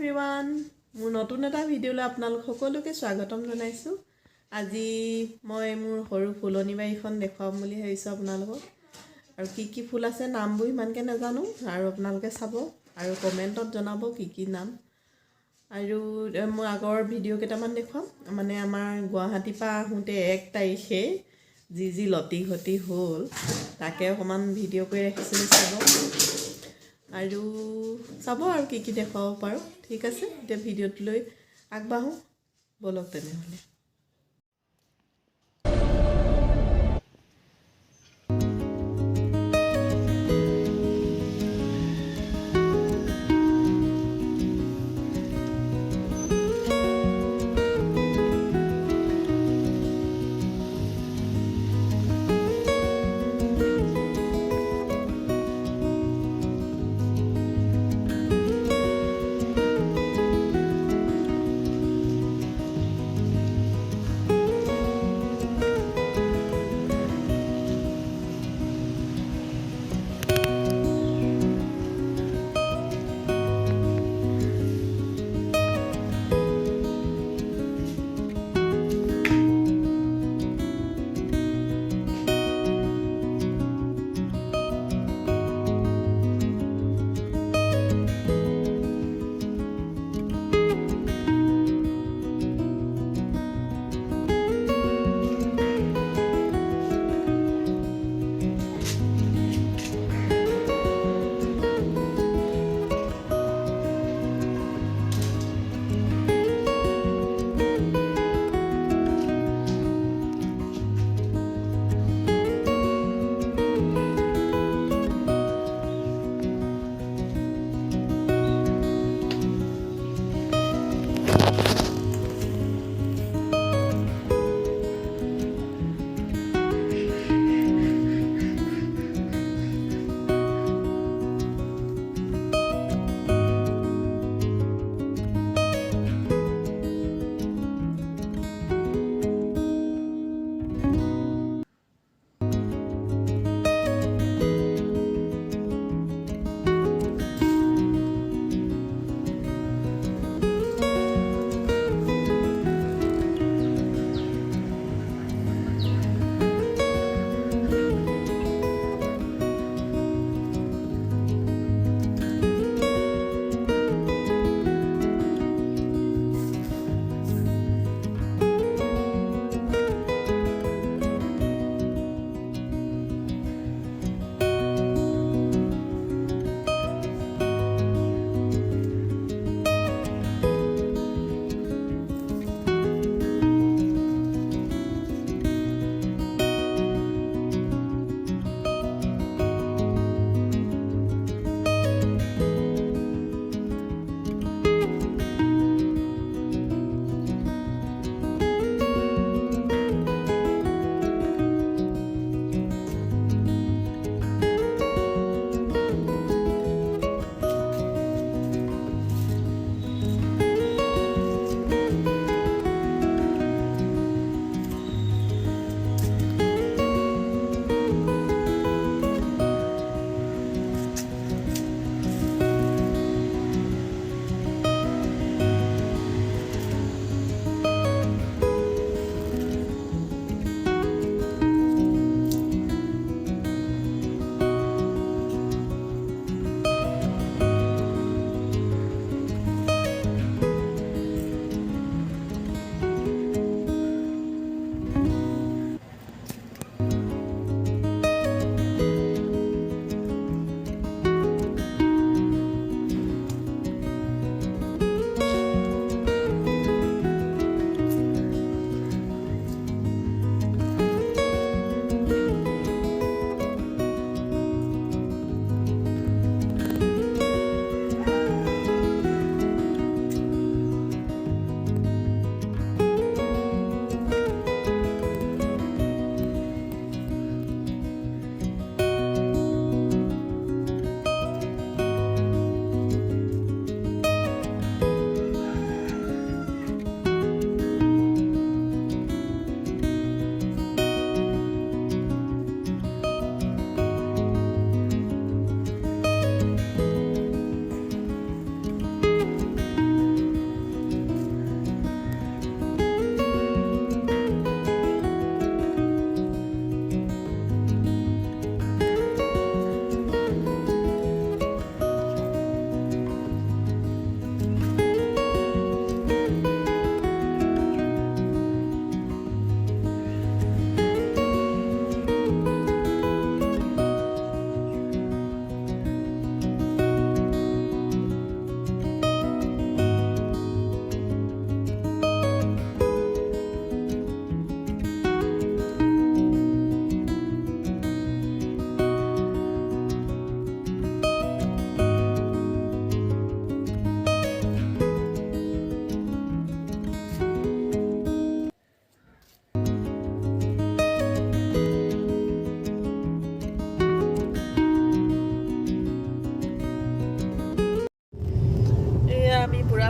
Everyone মোৰ নতুন এটা ভিডিঅ'লৈ আপোনালোক সকলোকে স্বাগতম জনাইছোঁ আজি মই মোৰ সৰু ফুলনি বাৰীখন দেখুৱাম বুলি ভাবিছোঁ আপোনালোকক আৰু কি ফুল আছে নামবোৰ ইমানকৈ নাজানো আৰু আপোনালোকে চাব আৰু কমেণ্টত জনাব কি নাম আৰু মই আগৰ ভিডিঅ' কেইটামান দেখুৱাম মানে আমাৰ গুৱাহাটীৰ পৰা আহোঁতে 1 তাৰিখে যি লতি ঘটি হ'ল তাকে অকণমান ভিডিঅ' কৰি ৰাখিছিলোঁ চাব আৰু চাব আৰু কি দেখুৱাব পাৰোঁ ঠিক আছে এতিয়া ভিডিঅ'টোলৈ আগবাঢ়ো বলক তেনেহ'লে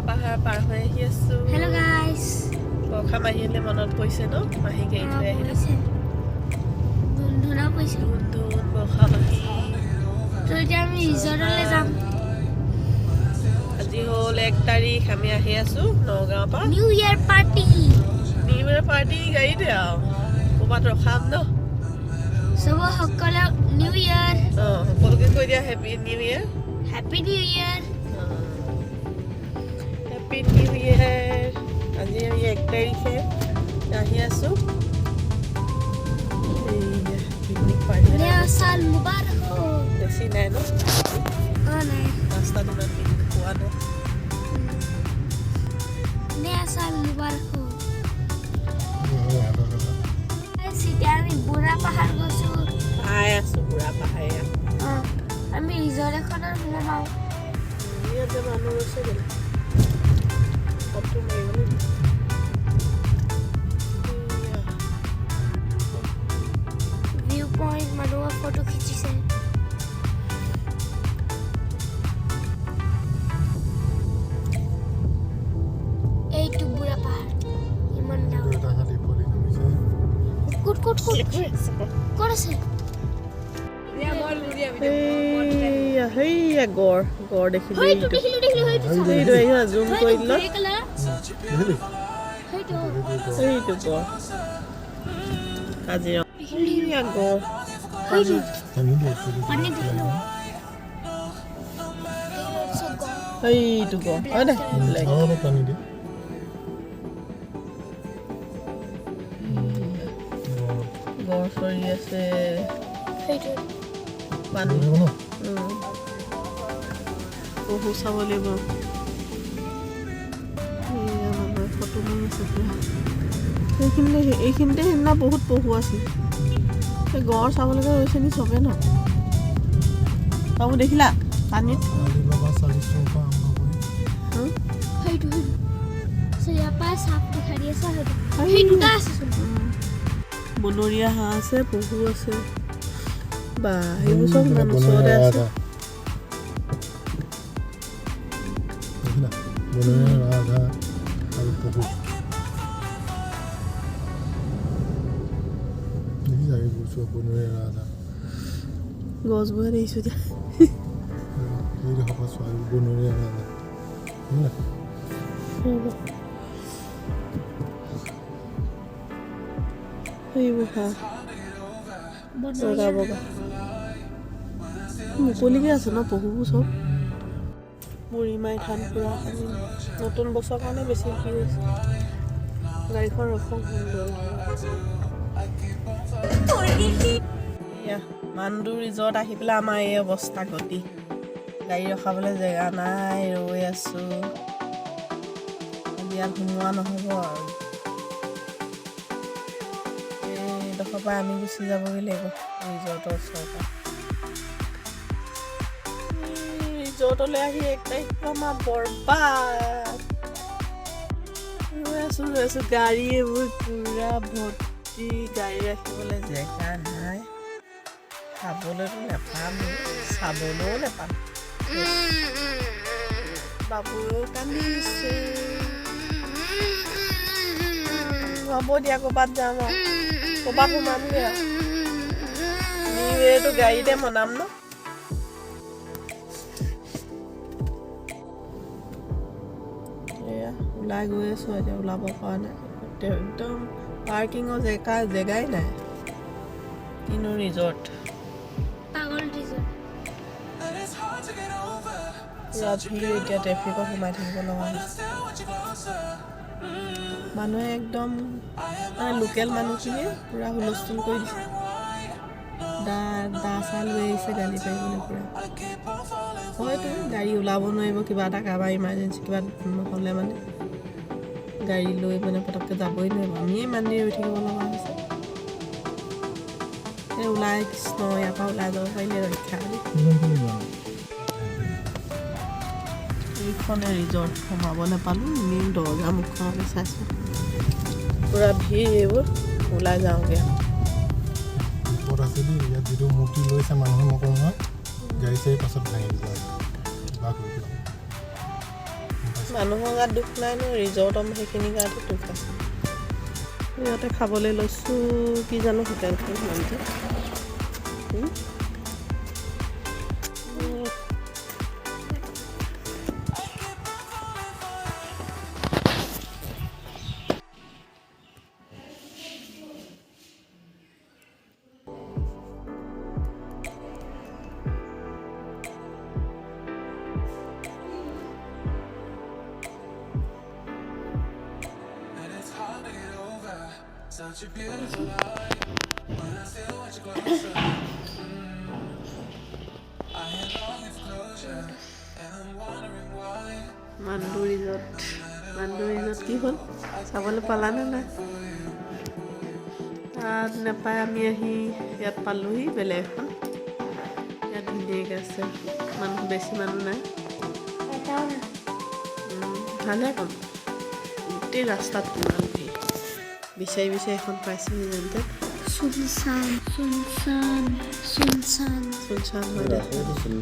পাহাৰ পাৰ হৈ আহি আছো হেল্ল' গাইস বখা মাহিলে মনত পৰিছে ন মাহি গাড়ী থৈ আহিলে ধুনা পইছে ধুন বখা মাহি তো এতিয়া আমি ৰিজৰ্টলৈ যাম আজি হ'ল 1 তাৰিখ আমি আহি আছো নগাঁৱৰ পৰা নিউ ইয়াৰ পাৰ্টি গাড়ীতে আৰু ক'ৰবাত ৰখাম ন সব সকলে নিউ ইয়াৰ সকলোকে কৈ দিয়া হেপী নিউ ইয়াৰ হেপী নিউ ইয়াৰ হেপী নিউ ইয়াৰ আজি আমি 1 তাৰিখে আহি আছো পিকনিক পাৰ্টি নয়া সাল মুবাৰক हो বেছি নাই ন নাই ৰাস্তাত ইমান পিকনিক পোৱা নাই नया साल मुबारक हो এতিয়া আমি বুঢ়া পাহাৰ গৈছো আই আছো বুঢ়া পাহাৰীয়া আমি ৰিজৰ্ট এখনত সোমাও ইয়াতে মানুহ গৈছে গ'লে ফটো মাৰিবলৈ ভিউ পইণ্ট মানুহৰ ফটো খিচিছে এইটো বুঢ়া পাহাৰ ইমান ডাঙৰ কুট কুট কুট ক'ত আছে হেইয়া গড় দেখিলো সেইটো জুম কৰি দিল সেইটো গড় কাজিৰঙা গড় পানী দিলো সেইটো গড় হয় দে গড় চৰি আছে সেইটো পানী পহু চাব লাগিব মানুহে ফটো মাৰি আছে এইখিনিতে সেইদিনা বহুত পহু আছে সেই গড় চাবলৈকে গৈছে নি চবে ন বাবু দেখিলা পানীত সেইটো ইয়াৰ পৰা চাপ দেখা দি আছে সেই দুটা আছে বনৰীয়া হাঁহ আছে পহু আছে বা সেইবোৰ চব ইমান ওচৰতে আছে গছবোৰে দেখিছো এতিয়া সেইবোৰ হাঁহ বগা বগা মুকলিকে আছে ন পহুবোৰ চব বুঢ়ীমাই ধান পুৰা নতুন বছৰৰ কাৰণে বেছি ভিৰ হৈছে গাড়ীখন ৰখক মান্দু ৰিজৰ্ট আহি পেলাই আমাৰ এই অৱস্থা গতি গাড়ী ৰখাবলৈ জেগা নাই ৰৈ আছো ইয়াত সোমোৱা নহ'ব আৰু এইডোখৰ পৰা আমি গুচি যাবগৈ লাগিব ৰিজৰ্টৰ ওচৰৰ পৰা ৰিজৰ্টলৈ আহি 1 তাৰিখটো আমাৰ বৰবাদ ৰৈ আছো গাড়ী এইবোৰ পুৰা ভৰ্তি গাড়ী ৰাখিবলৈ জেগা নাই খাবলৈতো নাপাম চাবলৈও নাপাম বাবুও কান্দিছে হ'ব দিয়া ক'ৰবাত যাম আৰু ক'ৰবাত সোমামগৈ আৰু নিউ ইয়েৰটো গাড়ীতে মনাম ন এয়া ওলাই গৈ আছো এতিয়া ওলাব পৰা নাই একদম পাৰ্কিঙৰ জেগাই নাই কিনো ৰিজৰ্ট এতিয়া ট্ৰেফিকত সোমাই থাকিব লগা হৈছে মানুহে একদম মানে লোকেল মানুহখিনিয়ে পূৰা হুলস্থুল কৰি দিছে দা চা লৈ আহিছে গালি পাৰিবলৈ পূৰা হয়তো গাড়ী ওলাব নোৱাৰিব কিবা এটা কাৰোবাৰ ইমাৰ্জেঞ্চি কিবা নহ'লে মানে গাড়ী লৈ মানে পটককৈ যাবই নোৱাৰিব আমিয়ে ইমান দেৰি ৰৈ থাকিব লগা হৈছে এই ওলাই কৃষ্ণ ইয়াৰ পৰা ওলাই যাব পাৰিলে ৰক্ষা এইখনে ৰিজৰ্ট সোমাব নাপালোঁ এনেই দৰ্জা মুখখনকে চাইছোঁ পূৰা ভিৰ এইবোৰ ওলাই যাওঁগৈ ইয়াত যিটো মূৰ্তি লৈছে মানুহে নকওঁ নহয় গাড়ী চাড়ী পাছত ভাঙি দিব মানুহৰ গাত দুখ নাই ন ৰিজৰ্টৰ সেইখিনি গাতে দুখ আছে ইয়াতে খাবলৈ লৈছোঁ কি জানো হোটেলখন নামটো Such a beautiful life. When I still watch you closer, I am longing for closure, and I'm wondering why. Mandu resort কি হ'ল চাবলৈ পালানে নাই তাত নাপাই আমি আহি ইয়াত পালোহি বেলেগ এখন ইয়াত ধুনীয়াকৈ আছে মানুহ বেছি মানুহ নাই ভালে কম গোটেই ৰাস্তাত কিমান ভিৰ বিচাৰি এখন পাইছোহি যেনতে চুনচান হয় দে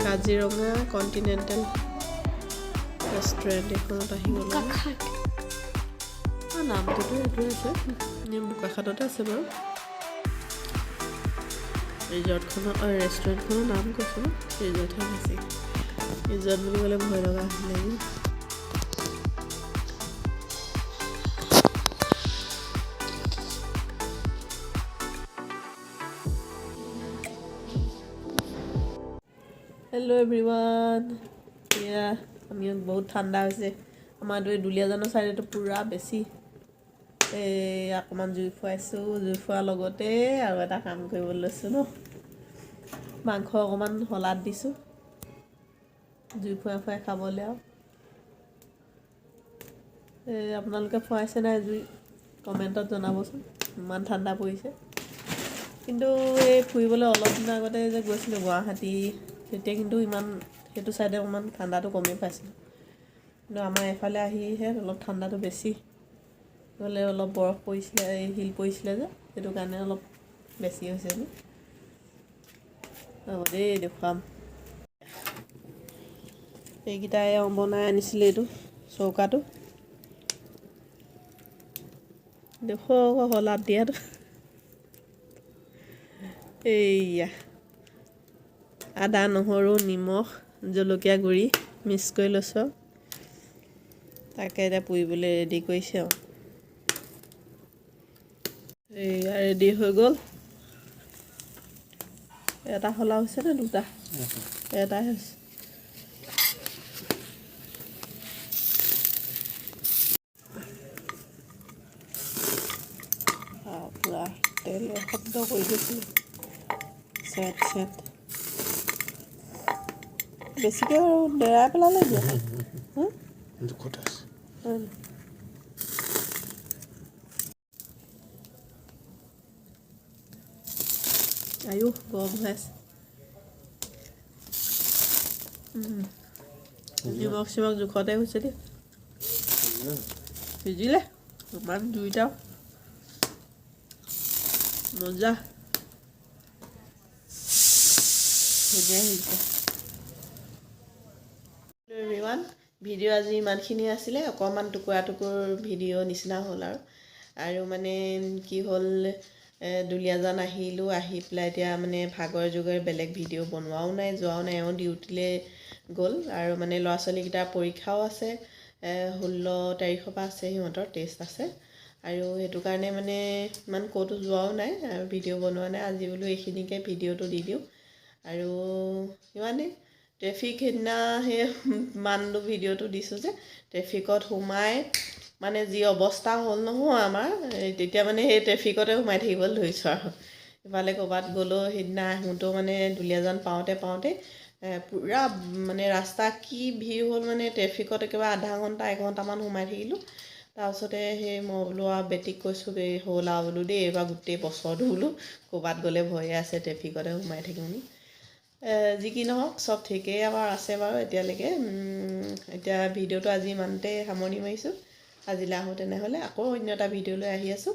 কাজিৰঙা কণ্টিনেণ্টেল ৰেষ্টুৰেণ্ট এখনত আহি গ'লো নামটোতো এইটোৱে আছে বোকাখাটতে আছে বাৰু ৰিজৰ্টখনৰ ৰেষ্টুৰেণ্টখনৰ নাম কৈছোঁ ৰিজৰ্টহে আছে ৰিজৰ্ট বুলি ক'লে ভয় লগা লাগিব হেল্ল' এভৰিৱান এয়া আমি বহুত ঠাণ্ডা হৈছে আমাৰ দুলীয়াজানৰ চাইডেতো পূৰা বেছি এই অকণমান জুই ফুৱাইছোঁ জুই ফুৱাৰ লগতে আৰু এটা কাম কৰিবলৈ লৈছোঁ ন মাংস অকণমান শলাত দিছোঁ জুই ফুৱাই খাবলৈ আৰু এই আপোনালোকে ফুৱাইছে নাই জুই কমেণ্টত জনাবচোন ইমান ঠাণ্ডা পৰিছে কিন্তু এই ফুৰিবলৈ অলপ দিনৰ আগতে যে গৈছিলোঁ গুৱাহাটী তেতিয়া কিন্তু ইমান সেইটো চাইডে অকণমান ঠাণ্ডাটো কমেই পাইছিলোঁ কিন্তু আমাৰ এইফালে আহিহে অলপ ঠাণ্ডাটো বেছি গ'লে অলপ বৰফ পৰিছিলে শিল পৰিছিলে যে সেইটো কাৰণে অলপ বেছি হৈছে হ'ব দেই দেখুৱাম এইকেইটাই বনাই আনিছিলে এইটো চৌকাটো দেখুৱাওক শলাত দিয়াটো এইয়া আদা নহৰু নিমখ জলকীয়া গুড়ি মিক্স কৰি লৈছোঁ তাকে এতিয়া পুৰিবলৈ ৰেডি কৰিছে আৰু এইয়া ৰেডি হৈ গ'ল এটা শলা হৈছে নে দুটা এটাই হৈছে পূৰা তেল শব্দ কৰি দিছিলোঁ চেট বেছিকৈ আৰু ডেৰাই পেলালে দিয়া আয়ো গৰম হৈ আছে নিমখ চিমখ জোখতে হৈছে দেই সিজিলে ইমান দুইটা মজা ধুনীয়া সিজিছে এভৰিৱান ভিডিঅ' আজি ইমানখিনি আছিলে অকণমান টুকুৰা ভিডিঅ' নিচিনা হ'ল আৰু মানে কি হ'ল দুলীয়াজান আহিলোঁ আহি পেলাই এতিয়া মানে ভাগৰ যুগৰ বেলেগ ভিডিঅ' বনোৱাও নাই যোৱাও নাই এওঁ ডিউটিলৈ গ'ল আৰু মানে ল'ৰা ছোৱালীকেইটাৰ পৰীক্ষাও আছে 16 তাৰিখৰ পৰা আছে সিহঁতৰ টেষ্ট আছে আৰু সেইটো কাৰণে মানে ইমান ক'তো যোৱাও নাই আৰু ভিডিঅ' বনোৱা নাই আজি বোলো এইখিনিকে ভিডিঅ'টো দি দিওঁ আৰু ইমানেই ট্ৰেফিক সেইদিনা সেই মানটো ভিডিঅ'টো দিছোঁ যে ট্ৰেফিকত সোমাই মানে যি অৱস্থা হ'ল নহয় আমাৰ তেতিয়া মানে সেই ট্ৰেফিকতে সোমাই থাকিবলৈ ধৰিছোঁ আৰু ইফালে ক'ৰবাত গ'লেও সেইদিনা আহোঁতেও মানে দুলীয়াজান পাওঁতে পূৰা মানে ৰাস্তা কি ভিৰ হ'ল মানে ট্ৰেফিকত একেবাৰে আধা ঘণ্টা এঘণ্টামান সোমাই থাকিলোঁ তাৰপিছতে সেই মই বোলো আৰু বেটিক কৈছোঁ হ'ল আৰু বোলো দেই এইবাৰ গোটেই বছৰটো বোলো ক'ৰবাত গ'লে ভয়ে আছে ট্ৰেফিকতে সোমাই থাকিম যি কি নহওক চব ঠিকেই আমাৰ আছে বাৰু এতিয়ালৈকে এতিয়া ভিডিঅ'টো আজি ইমানতে সামৰণি মাৰিছোঁ আজিলৈ আহোঁ তেনেহ'লে আকৌ অন্য এটা ভিডিঅ' লৈ আহি আছোঁ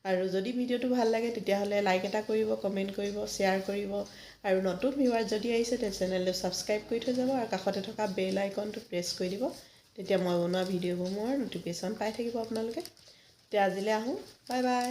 আৰু যদি ভিডিঅ'টো ভাল লাগে তেতিয়াহ'লে লাইক এটা কৰিব কমেণ্ট কৰিব শ্বেয়াৰ কৰিব আৰু নতুন ভিউৱাৰ যদি আহিছে তে চেনেলটো ছাবস্ক্ৰাইব কৰি থৈ যাব আৰু কাষতে থকা বেল আইকনটো প্ৰেছ কৰি দিব তেতিয়া মই বনোৱা ভিডিঅ'বোৰ মোৰ ন'টিফিকেশ্যন পাই থাকিব আপোনালোকে। তেতিয়া আজিলৈ আহোঁ, বাই বাই।